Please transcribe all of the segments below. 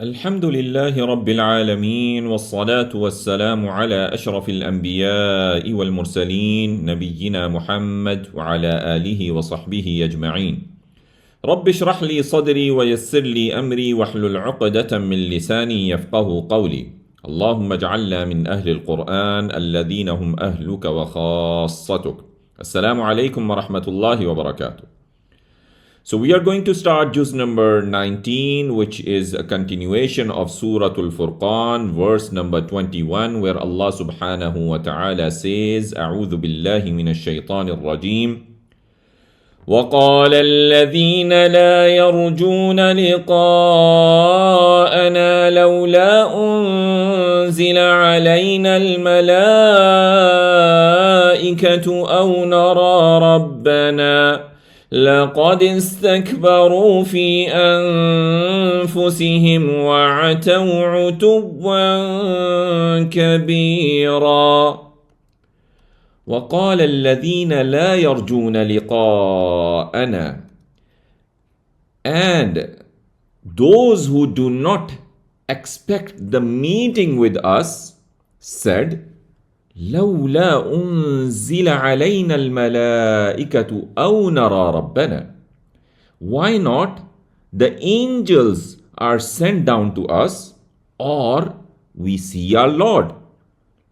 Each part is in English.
الحمد لله رب العالمين والصلاة والسلام على أشرف الأنبياء والمرسلين نبينا محمد وعلى آله وصحبه أجمعين. رب اشرح لي صدري ويسر لي أمري واحلل عقدة من لساني يفقه قولي. اللهم اجعلنا من أهل القرآن الذين هم أهلك وخاصتك. السلام عليكم ورحمة الله وبركاته. So we are going to start juz number 19, which is a continuation of Surah Al-Furqan, verse number 21, where Allah subhanahu wa ta'ala says, أعوذ بالله من الشيطان الرجيم. وقال الذين لا يرجون لقاءنا لولا أنزل علينا الملائكة أو نرى ربنا لقد استكبروا في أنفسهم وعتوا عتوا كبيرا. وقال الذين لا يرجون لقاءنا, and those who do not expect the meeting with us said, لولا أنزل علينا الملائكة أو نرى ربنا. Why not the angels are sent down to us, or we see our Lord.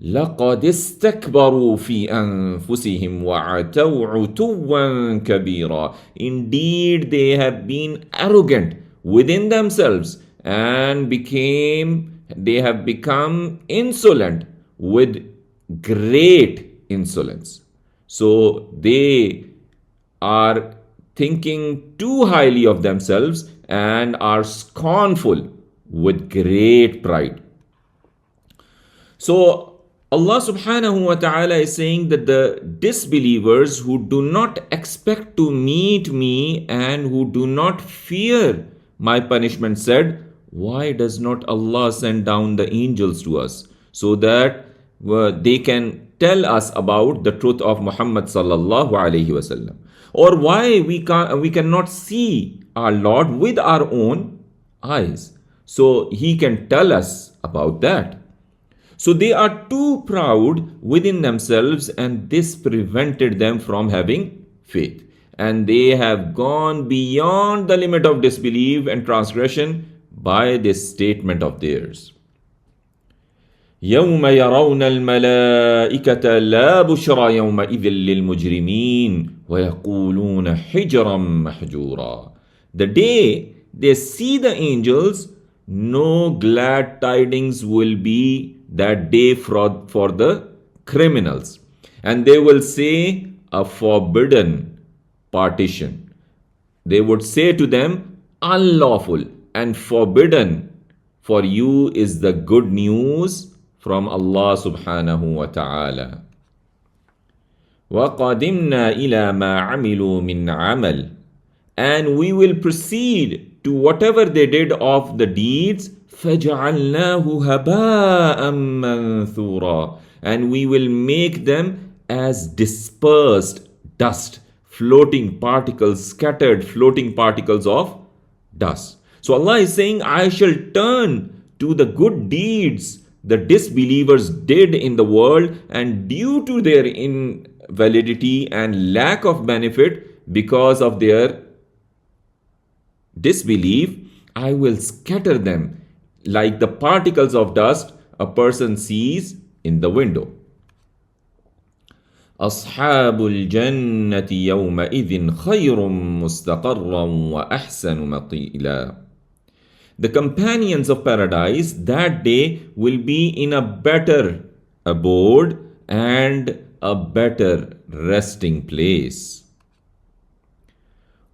لقد استكبروا في أنفسهم وعتوا عتوا كبيرا. Indeed, they have been arrogant within themselves and they have become insolent with great insolence. So they are thinking too highly of themselves and are scornful with great pride. So Allah subhanahu wa ta'ala is saying that the disbelievers who do not expect to meet me and who do not fear my punishment said, why does not Allah send down the angels to us so that they can tell us about the truth of Muhammad sallallahu alayhi wasallam? Or why we cannot see our Lord with our own eyes so He can tell us about that? So they are too proud within themselves, and this prevented them from having faith. And they have gone beyond the limit of disbelief and transgression by this statement of theirs. يوم يرون الملائكة لا بشرى يومئذ للمجرمين ويقولون حجرا محجورا. The day they see the angels, no glad tidings will be that day for the criminals, and they will say a forbidden partition. They would say to them, unlawful and forbidden for you is the good news from Allah subhanahu wa ta'ala. وَقَدِمْنَا إِلَى مَا عَمِلُوا مِنْ عَمَلٍ, and we will proceed to whatever they did of the deeds, فَجَعَلْنَاهُ هَبَاءً مَنْثُورًا, and we will make them as dispersed dust, floating particles, scattered floating particles of dust. So Allah is saying, I shall turn to the good deeds the disbelievers did in the world, and due to their invalidity and lack of benefit because of their disbelief, I will scatter them like the particles of dust a person sees in the window. أصحاب الجنة يومئذ خير مستقرا وأحسن مقيلا. The companions of paradise that day will be in a better abode and a better resting place.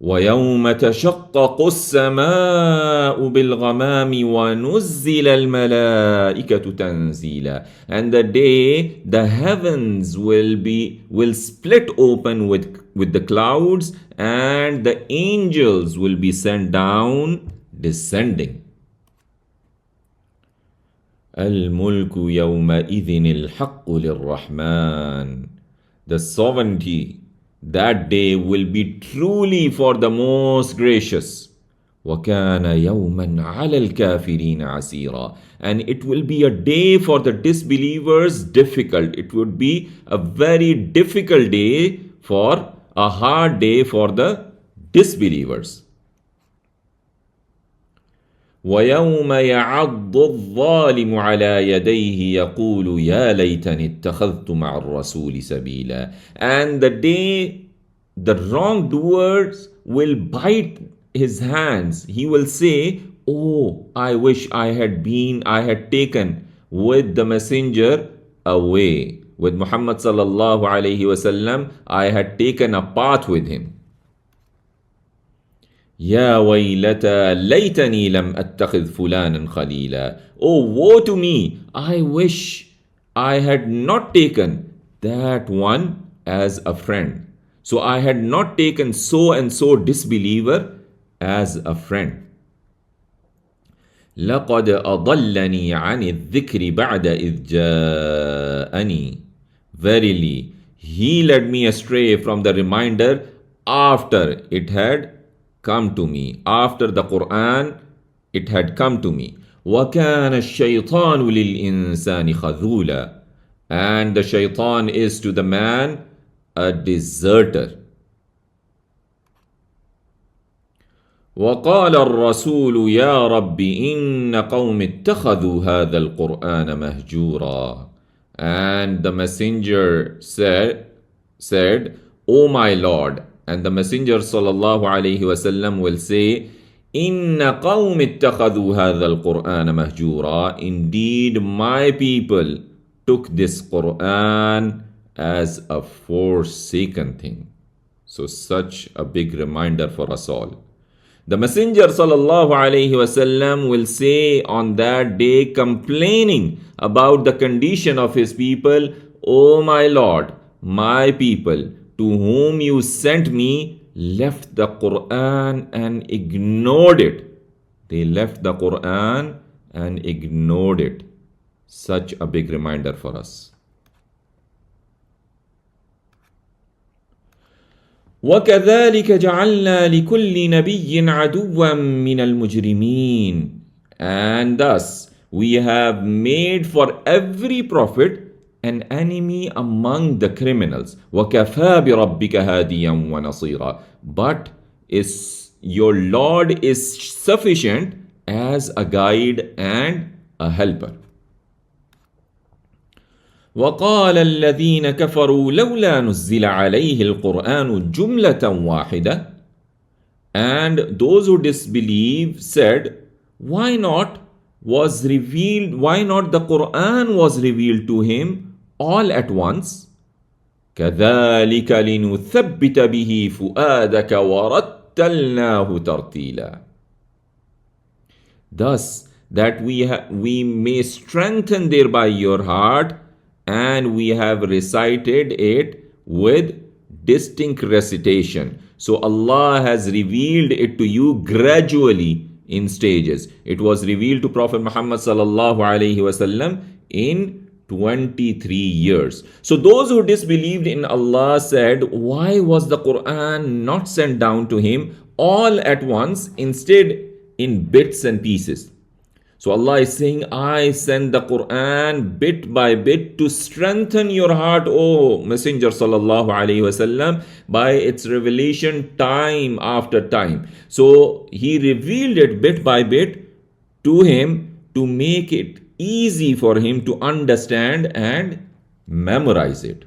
وَيَوْمَ تَشَقَّقُ السَّمَاءُ بِالْغَمَامِ وَنُزِّلَ الْمَلَائِكَةُ تَنزِيلًا. And the day the heavens will split open with the clouds, and the angels will be sent down descending. الْمُلْكُ يَوْمَئِذٍ الْحَقُّ لِلرَّحْمَنِ. The sovereignty that day will be truly for the most gracious. وَكَانَ يَوْمًا عَلَى الْكَافِرِينَ عَسِيرًا. And it will be a day for the disbelievers difficult. It would be a very difficult day, for a hard day for the disbelievers. وَيَوْمَ يَعَضُّ الظَّالِمُ عَلَى يَدَيْهِ يَقُولُ يَا لَيْتَنِي اتَّخَذْتُ مَعَ الرَّسُولِ سَبِيلًا. And the day the wrongdoers will bite his hands, he will say, oh, I wish I had taken with the messenger away. With Muhammad sallallahu alayhi wasallam, I had taken a path with him. يا ويلتى ليتني لم أتخذ فلانا خليلا. Oh, woe to me! I wish I had not taken that one as a friend. So I had not taken so and so disbeliever as a friend. لقد أضلني عن الذكر بعد إذ جاءني. Verily, he led me astray from the reminder after it had come to me. After the Quran, it had come to me. وَكَانَ الشَّيْطَانُ لِلْإِنسَانِ خَذُولًا. And the shaitan is to the man a deserter. وقال الرسول يا رب إن قوم اتخذوا هذا القرآن مهجورا. And the messenger said, O my Lord. And the messenger sallallahu alayhi wasallam will say, إن قوم اتخذوا هذا القرآن مهجورا. Indeed, my people took this Quran as a forsaken thing. So such a big reminder for us all. The Messenger sallallahu alayhi wasallam will say on that day, complaining about the condition of his people, O my Lord, my people, to whom you sent me, left the Quran and ignored it. They left the Quran and ignored it. Such a big reminder for us. وَكَذَلِكَ جَعَلْنَا لِكُلِّ نَبِيٍّ عَدُوًّا مِّنَ الْمُجْرِمِينَ. And thus we have made for every prophet an enemy among the criminals. وَكَفَى بِرَبِّكَ هَادِيًا وَنَصِيرًا. But your Lord is sufficient as a guide and a helper. وقال الذين كفروا لولا نزل عليه القرآن جملة واحدة. And those who disbelieve said, why not the Quran was revealed to him all at once? كذلك لنثبت به فؤادك ورتلناه ترتيلا. Thus that we may strengthen thereby your heart, and we have recited it with distinct recitation. So Allah has revealed it to you gradually in stages. It was revealed to Prophet Muhammad sallallahu alaihi wasallam in 23 years. So those who disbelieved in Allah said, why was the Quran not sent down to him all at once, instead in bits and pieces? So Allah is saying, I send the Quran bit by bit to strengthen your heart, O Messenger sallallahu alaihi wasallam, by its revelation time after time. So He revealed it bit by bit to him to make it easy for him to understand and memorize it.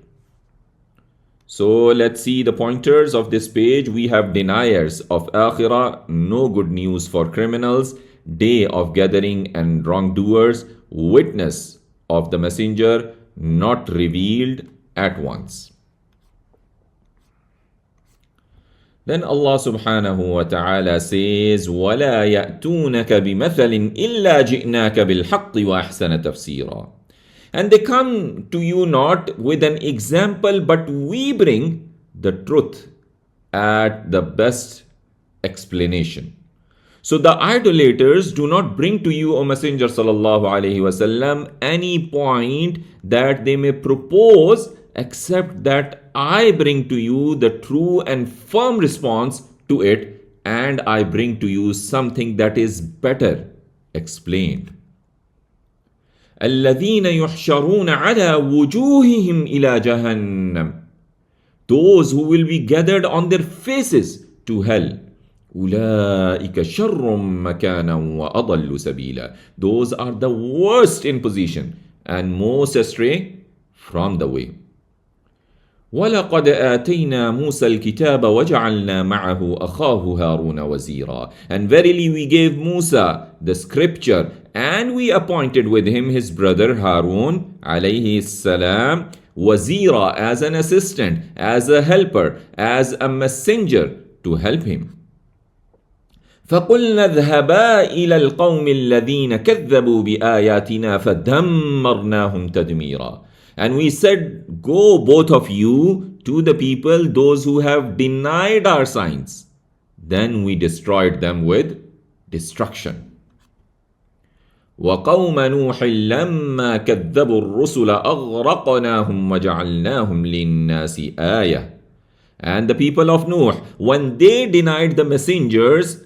So let's see the pointers of this page. We have deniers of Akhirah, no good news for criminals, day of gathering and wrongdoers, witness of the messenger not revealed at once. Then Allah subhanahu wa ta'ala says, وَلَا يَأْتُونَكَ بِمَثَلٍ إِلَّا جِئْنَاكَ بِالْحَقِّ وَأَحْسَنَ تَفْسِيرًا. And they come to you not with an example, but we bring the truth at the best explanation. So the idolaters do not bring to you, O Messenger sallallahu alaihi wasallam, any point that they may propose, except that I bring to you the true and firm response to it and I bring to you something that is better explained. الذين يحشرون على وجوههم إلى جهنم. Those who will be gathered on their faces to hell. أولئك شر مكانا وأضل سبيلا. Those are the worst in position and most astray from the way. وَلَقَدْ آتَيْنَا مُوسَى الْكِتَابَ وَجَعَلْنَا مَعَهُ أَخَاهُ هَارُونَ وَزِيرًا. And verily we gave Musa the scripture, and we appointed with him his brother Harun alayhi salam, wazira, as an assistant, as a helper, as a messenger to help him. فَقُلْنَا اذْهَبَا إِلَى الْقَوْمِ الَّذِينَ كَذَّبُوا بِآيَاتِنَا فَدَمَّرْنَاهُمْ تَدْمِيرًا. And we said, go both of you to the people, those who have denied our signs. Then we destroyed them with destruction. وَقَوْمَ نُوحٍ لَمَّا كَذَّبُوا الرُّسُلَ أَغْرَقْنَاهُمْ وَجَعَلْنَاهُمْ لِلنَّاسِ آيَةً. And the people of Nuh, when they denied the messengers,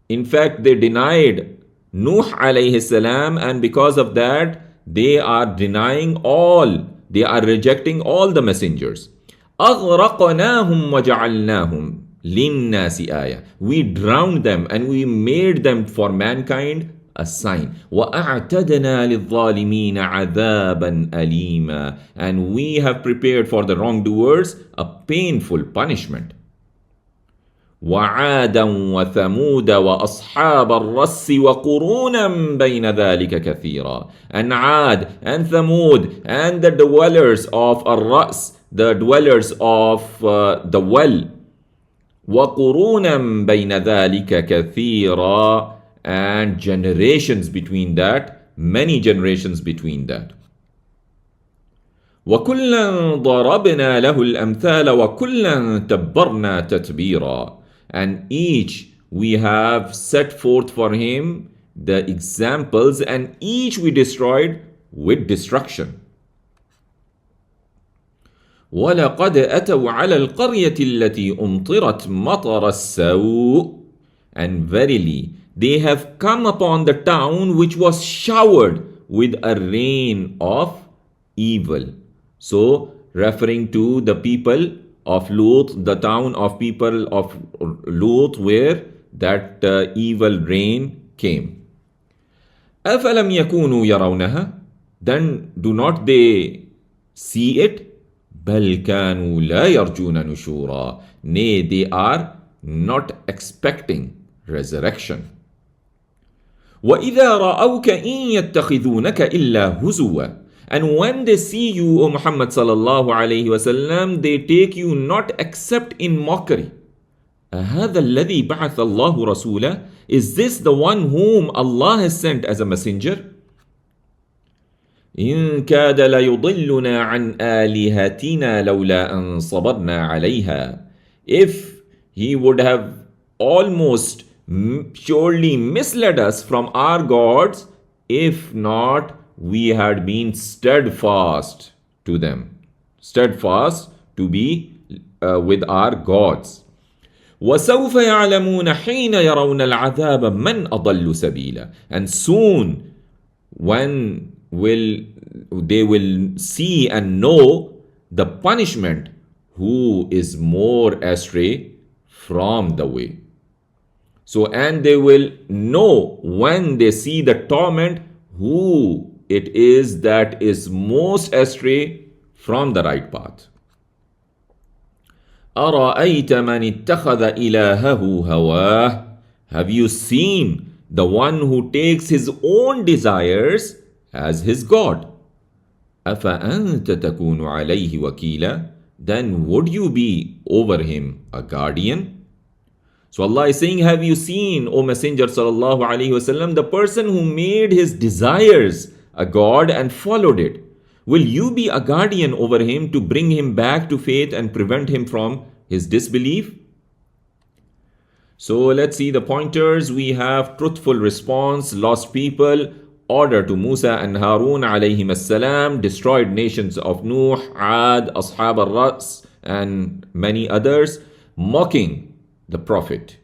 in fact they denied Nuh alayhi salam, and because of that they are denying all, they are rejecting all the messengers. أَغْرَقْنَاهُمْ وَجَعَلْنَاهُمْ لِلنَّاسِ آيَةً. We drowned them and we made them for mankind a sign. وَأَعْتَدْنَا لِلظَّالِمِينَ عَذَابًا أَلِيمًا. And we have prepared for the wrongdoers a painful punishment. وعادا وثمود وأصحاب الرس وقرونا بين ذلك كثيرا. And Ad and Thamud and the dwellers of Ar-Ras, the dwellers of the well. وقرونا بين ذلك كثيرا. And generations between that, many generations between that. وَكُلًّا ضَرَبْنَا لَهُ الْأَمْثَالَ وَكُلًّا تَبَّرْنَا تَتْبِيرًا. And each we have set forth for him the examples, and each we destroyed with destruction. وَلَقَدْ أَتَوْا عَلَى الْقَرْيَةِ الَّتِي أُمْطِرَتْ مَطَرَ السَّوْءِ. And verily, they have come upon the town which was showered with a rain of evil. So, referring to the people of Lut, the town of people of Lut, where that evil rain came. أَفَلَمْ يَكُونُوا يَرَوْنَهَا. Then do not they see it? بَلْ كَانُوا لَا يَرْجُونَ نُشُورًا. Nay, they are not expecting resurrection. وَإِذَا رَأَوْكَ إِن يَتَّخِذُونَكَ إِلَّا هُزُوًا. And when they see you, O Muhammad sallallahu alayhi wasallam, they take you not except in mockery. أَهَذَا الَّذِي بَعَثَ اللَّهُ رَسُولًا. Is this the one whom Allah has sent as a messenger? إِن كَادَ لَيُضِلُّنَا عَنْ آلِهَتِنَا لَوْلَا أَن صَبَرْنَا عَلَيْهَا. If he would have almost surely misled us from our gods, if not we had been steadfast to them, steadfast to be with our gods. وَسَوْفَ يَعْلَمُونَ حِينَ يَرَوْنَ الْعَذَابَ مَنْ أَضَلُّ سَبِيلًا. And soon, when they will see and know the punishment, who is more astray from the way. So, and they will know when they see the torment, who it is that is most astray from the right path. أَرَأَيْتَ مَنِ اتَّخَذَ إِلَهَهُ هَوَاهُ. Have you seen the one who takes his own desires as his God? أَفَأَنْتَ تَكُونُ عَلَيْهِ وَكِيلًا. Then would you be over him a guardian? So Allah is saying, have you seen, O Messenger sallallahu alaihi wasallam, the person who made his desires a God and followed it? Will you be a guardian over him to bring him back to faith and prevent him from his disbelief? So let's see the pointers. We have truthful response, lost people, order to Musa and Harun alayhim as-salam, destroyed nations of Nuh, Ad, Ashab al-Ras, and many others, mocking the Prophet.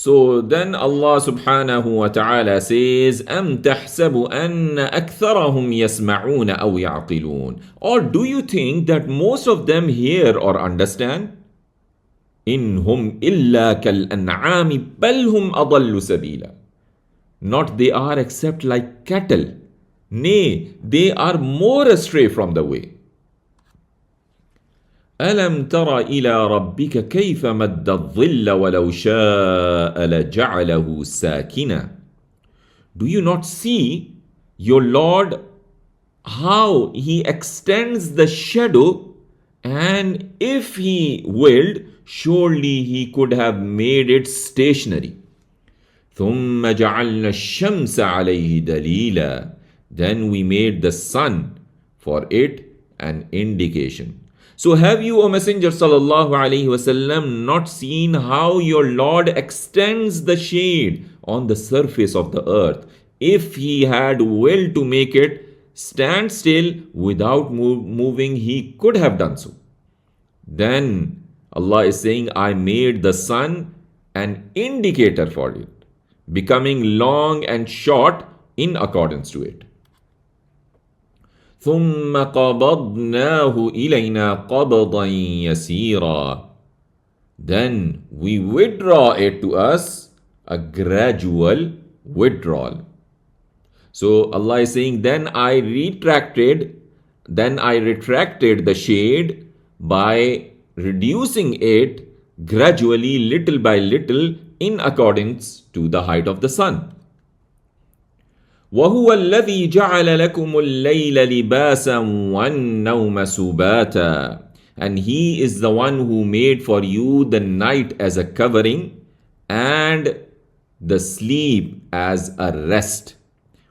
So then Allah subhanahu wa ta'ala says, أَمْ تَحْسَبُ أَنَّ أَكْثَرَهُمْ يَسْمَعُونَ أَوْ يَعْقِلُونَ. Or do you think that most of them hear or understand? إِنْ هُمْ إِلَّا كَالْأَنْعَامِ بَلْ هُمْ أَضَلُّ سَبِيلًا. Not they are except like cattle. Nay, they are more astray from the way. ألم تر إلى ربك كيف مد الظل ولو شاء لجعله ساكنا. Do you not see your Lord how he extends the shadow, and if he willed, surely he could have made it stationary. ثم جعلنا الشمس عليه دليلا. Then we made the sun for it an indication. So have you, O Messenger sallallahu alaihi wasallam, not seen how your Lord extends the shade on the surface of the earth? If he had will to make it stand still without moving, he could have done so. Then Allah is saying, I made the sun an indicator for it, becoming long and short in accordance to it. ثم قبضناه إلينا قبضا يسيرا. Then we withdraw it to us, a gradual withdrawal. So Allah is saying, then I retracted the shade by reducing it gradually, little by little, in accordance to the height of the sun. وَهُوَ الَّذِي جَعَلَ لَكُمُ اللَّيْلَ لِبَاسًا وَالنَّوْمَ سُبَاتًا. And He is the one who made for you the night as a covering and the sleep as a rest.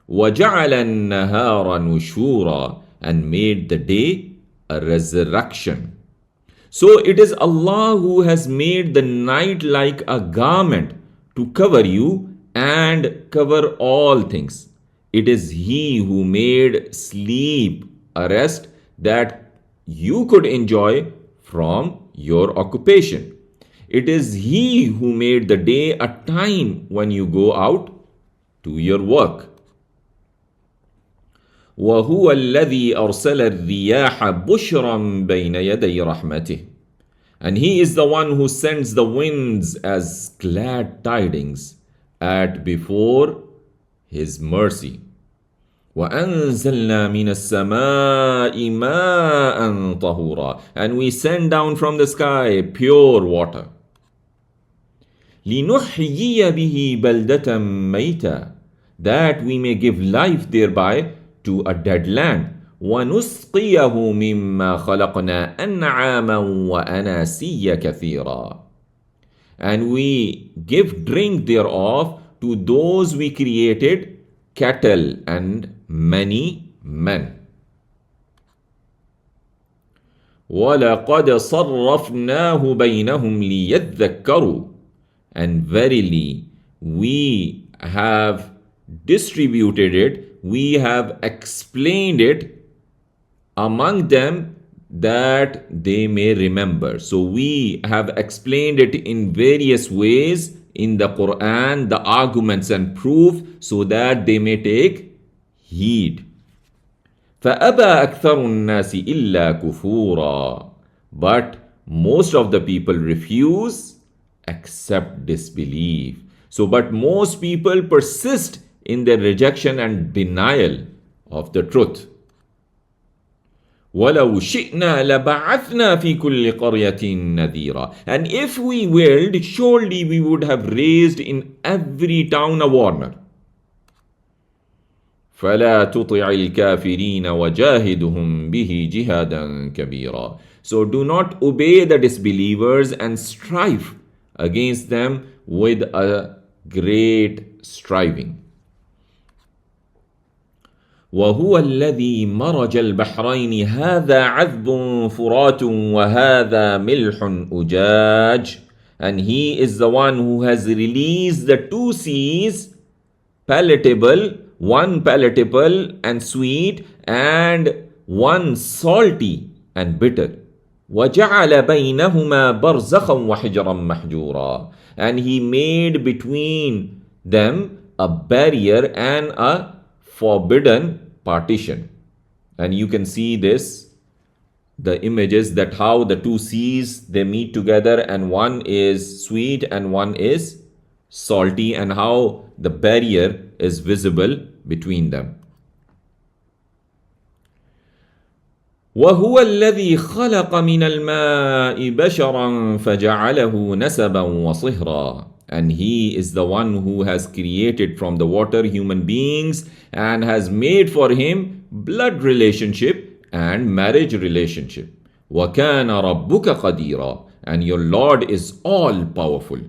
وَجَعَلَ النَّهَارَ نُشُورًا. And made the day a resurrection. So it is Allah who has made the night like a garment to cover you and cover all things. It is He who made sleep a rest that you could enjoy from your occupation. It is He who made the day a time when you go out to your work. وَهُوَ الَّذِي أَرْسَلَ الرِّيَاحَ بُشْرًا بَيْنَ يَدَيْ رَحْمَتِهِ. And He is the one who sends the winds as glad tidings at before His mercy. وَأَنزَلْنَا مِنَ السَّمَاءِ مَاءً طَهُورًا. And we send down from the sky pure water. لِنُحْيِيَ بِهِ بَلْدَةً مَيْتًا. That we may give life thereby to a dead land. وَنُسْقِيَهُ مِمَّا خَلَقْنَا أَنْعَامًا وَأَنَاسِيَّ كَثِيرًا. And we give drink thereof to those we created, cattle and many men. وَلَقَدْ صَرَّفْنَاهُ بَيْنَهُمْ لِيَذَّكَّرُوا. And verily, we have distributed it, we have explained it among them that they may remember. So we have explained it in various ways in the Quran, the arguments and proof, so that they may take heed. فَأَبَى أَكْثَرُ النَّاسِ إِلَّا كُفُورًا. But most of the people refuse except disbelief. But most people persist in their rejection and denial of the truth. وَلَوْ شِئْنَا لَبَعَثْنَا فِي كُلِّ قَرْيَةٍ نَذِيرًا. And if we willed, surely we would have raised in every town a warner. فَلَا تُطِعِ الْكَافِرِينَ وَجَاهِدُهُمْ بِهِ جِهَادًا كَبِيرًا. So do not obey the disbelievers and strive against them with a great striving. وَهُوَ الَّذِي مَرَجَ الْبَحْرَيْنِ هَذَا عَذْبٌ فُرَاتٌ وَهَذَا مِلْحٌ أُجَاجٌ. And He is the one who has released the two seas, palatable, one palatable and sweet, and one salty and bitter. وَجَعَلَ بَيْنَهُمَا بَرْزَخًا وَحِجْرًا مَحْجُورًا. And he made between them a barrier and a forbidden partition. And you can see this, the images, that how the two seas, they meet together and one is sweet and one is salty, and how the barrier is visible between them. وَهُوَ الَّذِي خَلَقَ مِنَ الْمَاءِ بَشَرًا فَجَعَلَهُ نَسَبًا وَصِهْرًا. And he is the one who has created from the water human beings and has made for him blood relationship and marriage relationship. وَكَانَ رَبُّكَ قَدِيرًا. And your Lord is all powerful.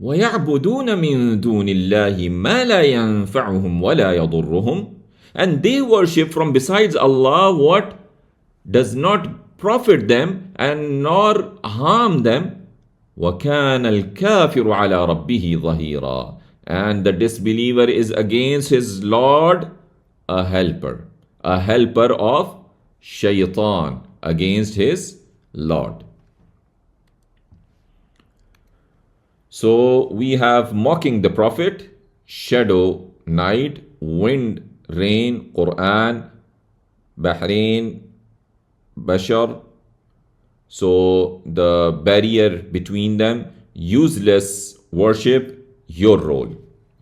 وَيَعْبُدُونَ مِن دُونِ اللَّهِ مَا لَا يَنفَعُهُمْ وَلَا يَضُرُّهُمْ. And they worship from besides Allah what does not profit them and nor harm them. وَكَانَ الْكَافِرُ عَلَى رَبِّهِ ظَهِيرًا. And the disbeliever is against his Lord a helper of shaitan against his Lord. So we have mocking the Prophet, shadow, night, wind, rain, Quran, Bahrain, Bashar. So the barrier between them, useless worship, your role.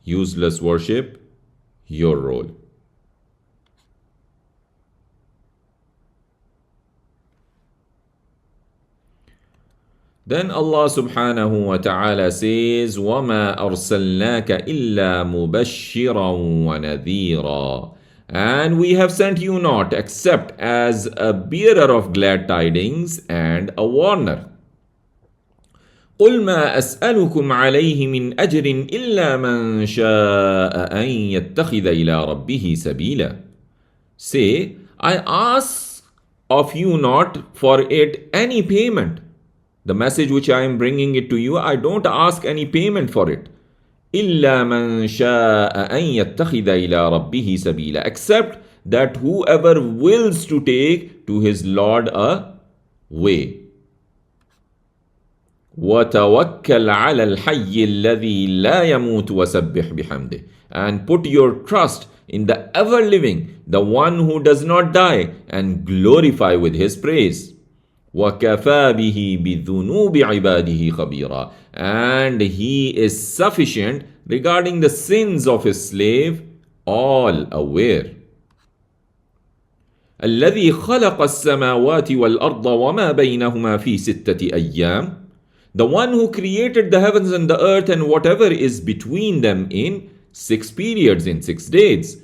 Useless worship, your role. Then Allah subhanahu wa ta'ala says, وَمَا أَرْسَلْنَاكَ إِلَّا مُبَشِّرًا وَنَذِيرًا. And we have sent you not except as a bearer of glad tidings and a warner. قُلْ مَا أَسْأَلُكُمْ عَلَيْهِ مِنْ أَجْرٍ إِلَّا مَنْ شَاءَ أَنْ يَتَّخِذَ إِلَىٰ رَبِّهِ سَبِيلًا. Say, I ask of you not for it any payment. The message which I am bringing it to you, I don't ask any payment for it. إِلَّا مَنْ شَاءَ أَنْ يَتَّخِذَ إِلَىٰ رَبِّهِ سَبِيلًا. Except that whoever wills to take to his Lord a way. وَتَوَكَّلْ عَلَى الْحَيِّ الَّذِي لَا يَمُوتُ وَسَبِّحْ بِحَمْدِهِ. And put your trust in the ever-living, the one who does not die, and glorify with his praise. وَكَفَى بِهِ بِذُنُوبِ عِبَادِهِ خَبِيرًا. And he is sufficient regarding the sins of his slave, all aware. الَّذِي خَلَقَ السَّمَاوَاتِ وَالْأَرْضَ وَمَا بَيْنَهُمَا فِي سِتَّةِ أَيَّامٍ. The one who created the heavens and the earth and whatever is between them in 6 periods, in 6 days.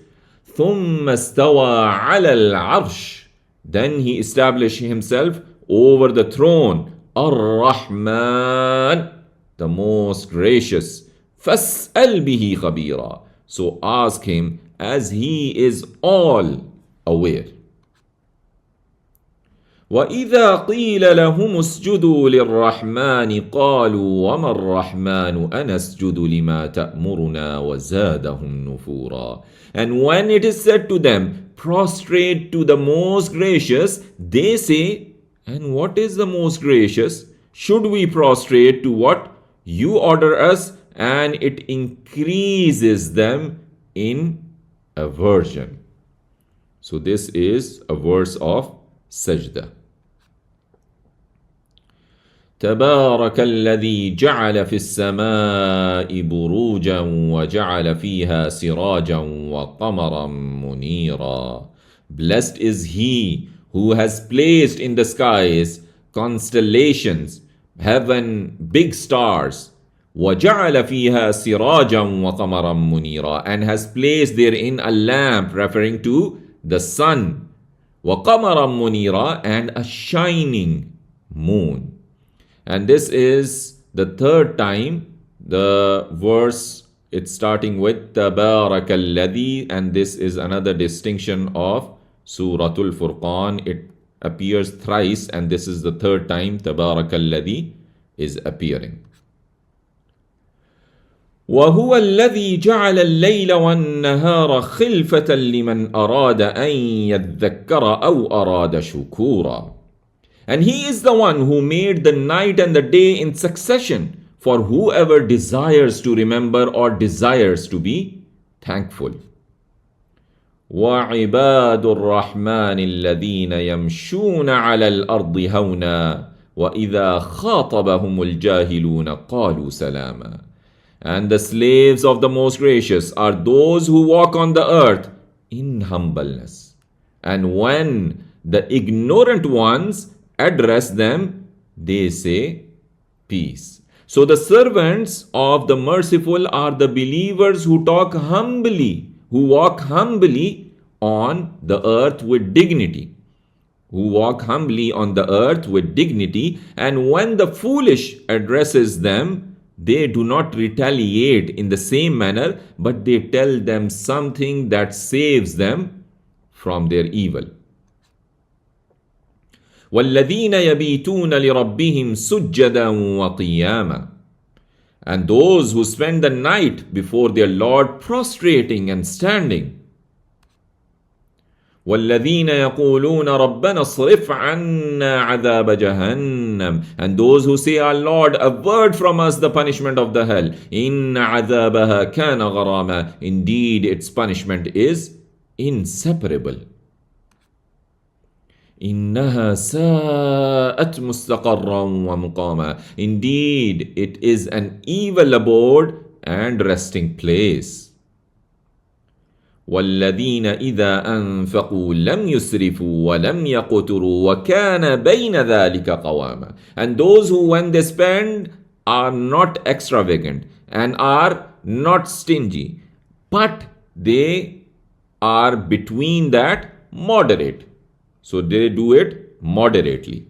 ثُمَّ اسْتَوَى عَلَى الْعَرْشِ. Then he established himself over the throne. Ar-Rahman, the most gracious. فَاسْأَلْ بِهِ خَبِيرًا. So ask him as he is all aware. وَإِذَا قِيلَ لَهُمُ اسْجُدُوا لِلرَّحْمَنِ قَالُوا وَمَا الرَّحْمَنُ أَنَسْجُدُ لِمَا تَأْمُرُنَا وَزَادَهُمْ نُفُورًا. And when it is said to them, prostrate to the most gracious, they say, and what is the most gracious? Should we prostrate to what you order us? And it increases them in aversion. So this is a verse of Sajda. تبارك الذي جعل في السماء بروجا وجعل فيها سراجا وقمرا منيرا. Blessed is he who has placed in the skies constellations, heaven, big stars. وَجَعَلَ فِيهَا سِرَاجًا وَقَمَرًا مُنِيرًا. And has placed therein a lamp, referring to the sun. وَقَمَرًا مُنِيرًا. And a shining moon. And this is the third time the verse, it's starting with تَبَارَكَ الَّذِي, and this is another distinction of Suratul Furqan. It appears thrice, and this is the third time تَبَارَكَ الَّذِي is appearing. وَهُوَ الَّذِي جَعَلَ اللَّيْلَ وَالنَّهَارَ خِلْفَةً لِمَنْ أَرَادَ أَنْ يَذَّكَّرَ أَوْ أَرَادَ شُكُورًا. And He is the one who made the night and the day in succession for whoever desires to remember or desires to be thankful. وعباد الرحمن الذين يمشون على الأرض هونا وإذا خاطبهم الجاهلون قالوا سلاما. And the slaves of the Most Gracious are those who walk on the earth in humbleness. And when the ignorant ones address them, they say peace. So the servants of the merciful are the believers who talk humbly, who walk humbly on the earth with dignity. Who walk humbly on the earth with dignity, and when the foolish addresses them, they do not retaliate in the same manner, but they tell them something that saves them from their evil. وَالَّذِينَ يَبِيتُونَ لِرَبِّهِمْ سُجَّدًا وَقِيَامًا. And those who spend the night before their Lord prostrating and standing. وَالَّذِينَ يَقُولُونَ رَبَّنَا اصْرِفْ عَنَّا عَذَابَ جَهَنَّمَ. And those who say, our Lord, avert from us the punishment of the hell. إِنَّ عَذَابَهَا كَانَ غَرَامًا. Indeed, its punishment is inseparable. إِنَّهَا سَاءَتْ مُسْتَقَرًّا وَمُقَامًا. Indeed, it is an evil abode and resting place. وَالَّذِينَ إِذَا أَنفَقُوا لَمْ يُسْرِفُوا وَلَمْ يَقْتُرُوا وَكَانَ بَيْنَ ذَلِكَ قَوَامًا. And those who, when they spend, are not extravagant and are not stingy, but they are between that, moderate. So they do it moderately.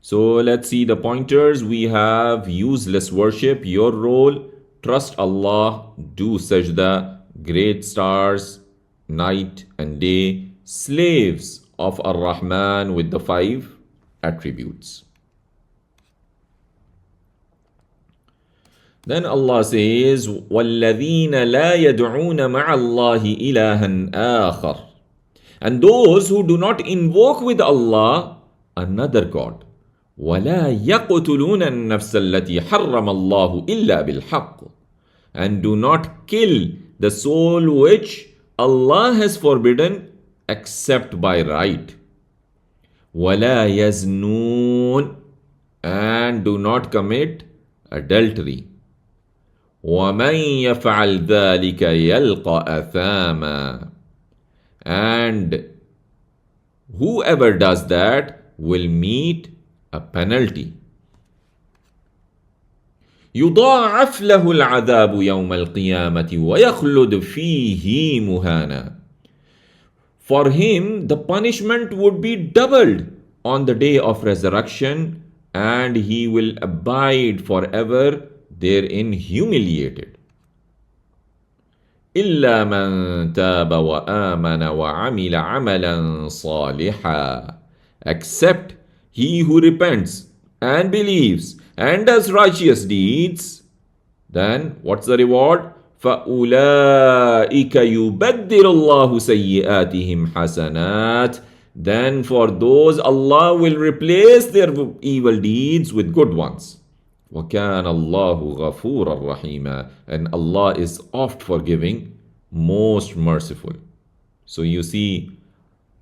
So let's see the pointers. We have useless worship, your role, trust Allah, do sajda, great stars, night and day, slaves of Ar-Rahman with the 5 attributes. Then Allah says, وَالَّذِينَ لَا يَدْعُونَ مَعَ اللَّهِ إِلَهًا آخَرَ. And those who do not invoke with Allah another God. وَلَا يَقْتُلُونَ النَّفْسَ الَّتِي حَرَّمَ اللَّهُ إِلَّا بِالْحَقِّ. And do not kill the soul which Allah has forbidden except by right. وَلَا يَزْنُونَ. And do not commit adultery. وَمَنْ يَفْعَلْ ذَلِكَ يَلْقَ أَثَامًا. And whoever does that will meet a penalty. يُضَاعَفْ لَهُ الْعَذَابُ يَوْمَ الْقِيَامَةِ وَيَخْلُدْ فِيهِ مُهَانًا. For him the punishment would be doubled on the day of resurrection, and he will abide forever therein humiliated. إِلَّا مَنْ تَابَ وَآمَنَ وَعَمِلَ عَمَلًا صَالِحًا. Except he who repents and believes and does righteous deeds. Then what's the reward? فَأُولَٰئِكَ يُبَدِّلُ اللَّهُ سَيِّئَاتِهِمْ حَسَنَاتٍ. Then for those Allah will replace their evil deeds with good ones. وَكَانَ اللَّهُ غَفُورًا رَحِيمًا. And Allah is oft forgiving, most merciful. So you see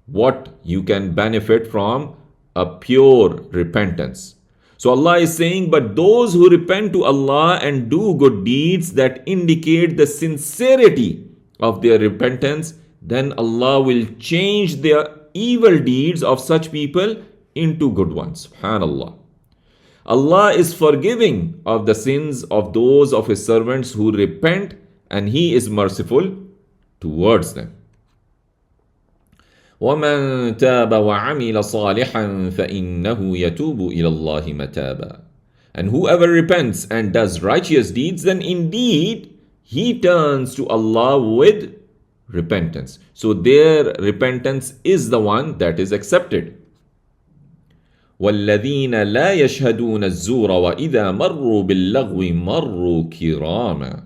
what you can benefit from a pure repentance. So Allah is saying, but those who repent to Allah and do good deeds that indicate the sincerity of their repentance, then Allah will change their evil deeds of such people into good ones. SubhanAllah. Allah is forgiving of the sins of those of His servants who repent, and He is merciful towards them. وَمَنْ تَابَ وَعَمِلَ صَالِحًا فَإِنَّهُ يَتُوبُ إِلَى اللَّهِ مَتَابًا. And whoever repents and does righteous deeds, then indeed he turns to Allah with repentance. So their repentance is the one that is accepted. وَالَّذِينَ لَا يَشْهَدُونَ الزُّورَ وَإِذَا مَرُّوا بِاللَّغْوِ مَرُّوا كِرَامًا.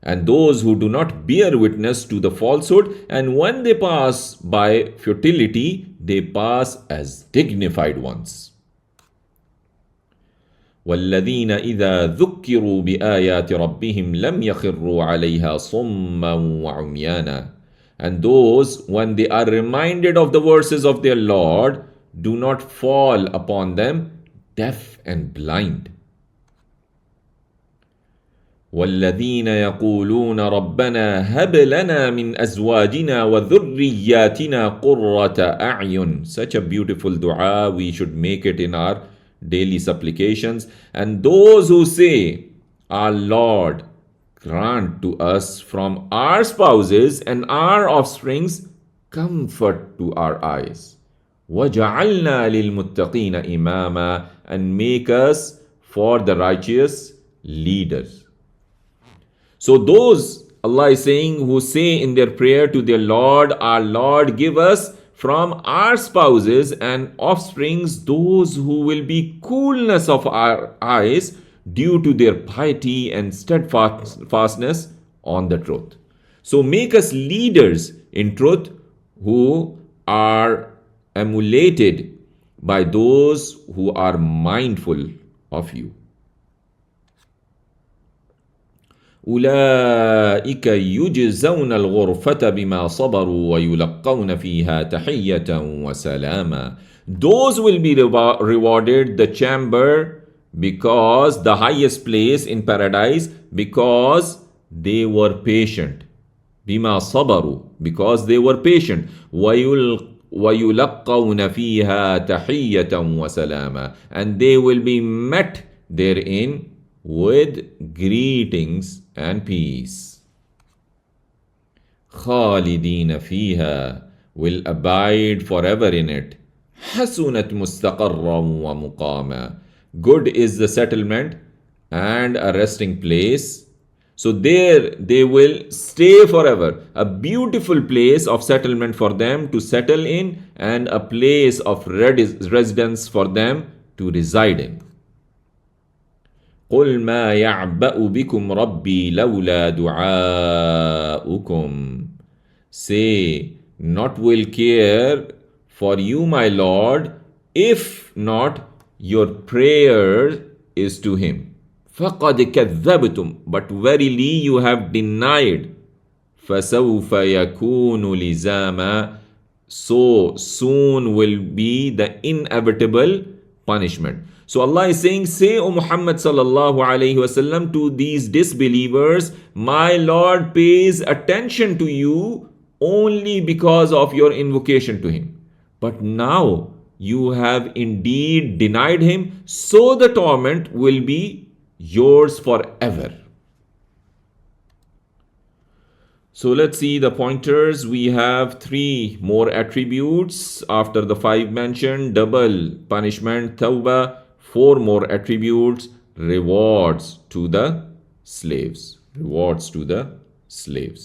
and those who do not bear witness to the falsehood, and when they pass by futility, they pass as dignified ones. والذين إذا ذكروا بآيات ربهم لم يخروا عليها صما وعميانا. And those, when they are reminded of the verses of their Lord, do not fall upon them deaf and blind. والذين يقولون ربنا هب لنا من أزواجنا وذرياتنا قرة أعين. Such a beautiful dua, we should make it in our daily supplications. And those who say, our Lord, grant to us from our spouses and our offsprings comfort to our eyes. وَجَعَلْنَا لِلْمُتَّقِينَ إِمَامًا, and make us for the righteous leaders. So those, Allah is saying, who say in their prayer to their Lord, our Lord, give us from our spouses and offsprings those who will be coolness of our eyes due to their piety and steadfastness on the truth. So make us leaders in truth who are emulated by those who are mindful of you. أولئك يجزون الغرفة بما صبروا ويلقون فيها تحية وسلاما. Those will be rewarded the chamber, because the highest place in paradise, because they were patient. بما صبروا, because they were patient. ويلقون فيها تحية وسلاما, and they will be met therein with greetings and peace. خالدين فيها, will abide forever in it. حسنت مستقرا ومقاما, good is the settlement and a resting place. So there they will stay forever. A beautiful place of settlement for them to settle in, and a place of residence for them to reside in. قل ما يعبأ بكم ربي لولا دعاؤكم. Say, not will care for you my Lord, if not your prayer is to him. فقد كذبتم, but verily you have denied. فسوف يكون لزاما, so soon will be the inevitable punishment. So Allah is saying, say, O Muhammad sallallahu alayhi wasallam, to these disbelievers, my Lord pays attention to you only because of your invocation to him. But now you have indeed denied him, so the torment will be yours forever. So let's see the pointers. We have 3 more attributes after the 5 mentioned: double punishment, tawbah; 4 more attributes, rewards to the slaves. Rewards to the slaves.